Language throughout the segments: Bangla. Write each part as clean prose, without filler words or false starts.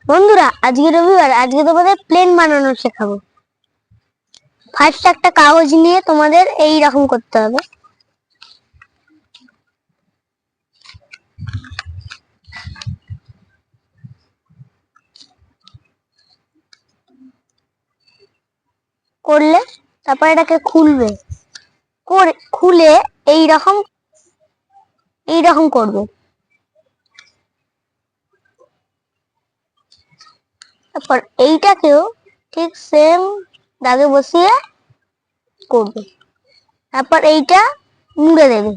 বন্ধুরা, আজকে রবিবার, আজকে তোমাদের প্লেন বানানো শেখাবো। ফার্স্ট একটা কাগজ নিয়ে তোমাদের এই রকম করতে হবে। করলে তারপর এটাকে খুলবে, খুলে এই রকম করবে। তারপর এইটাকেও ঠিক সেম দাগে বসিয়ে করবে। তারপর এইটা মুড়ে দেবে,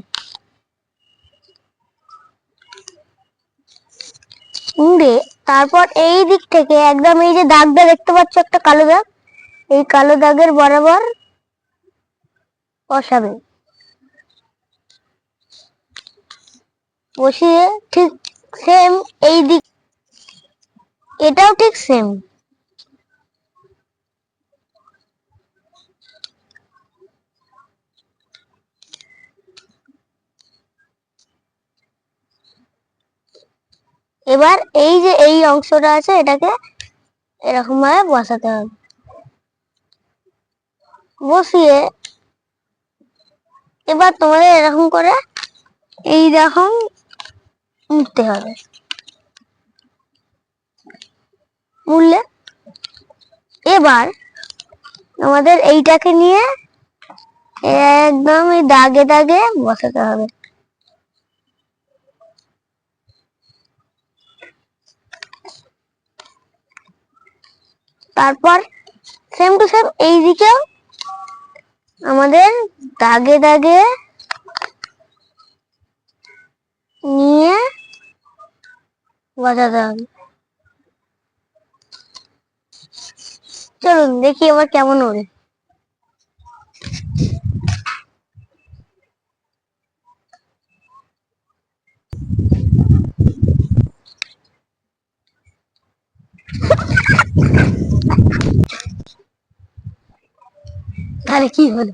মুড়ে তারপর এই দিক থেকে একদম এই যে দাগটা দেখতে পাচ্ছ, একটা কালো দাগ, এই কালো দাগের বরাবর বসাবে। বসিয়ে ঠিক সেম এই দিক, এটাও ঠিক সেম। এবার এই যে এই অংশটা আছে, এটাকে এরকম ভাবে বসাতে হবে। বসিয়ে এবার তোমাদের এরকম করে এই রকম মুড়তে হবে। মুড়লে এবার আমাদের এইটাকে নিয়ে একদম এই দাগে দাগে বসাতে হবে। তারপর সেম টু সেম এই দিকেও আমাদের দাগে দাগে নিয়ে বসাতে হবে। চলুন দেখি এবার কেমন ওড়ে। তাহলে কি হলো?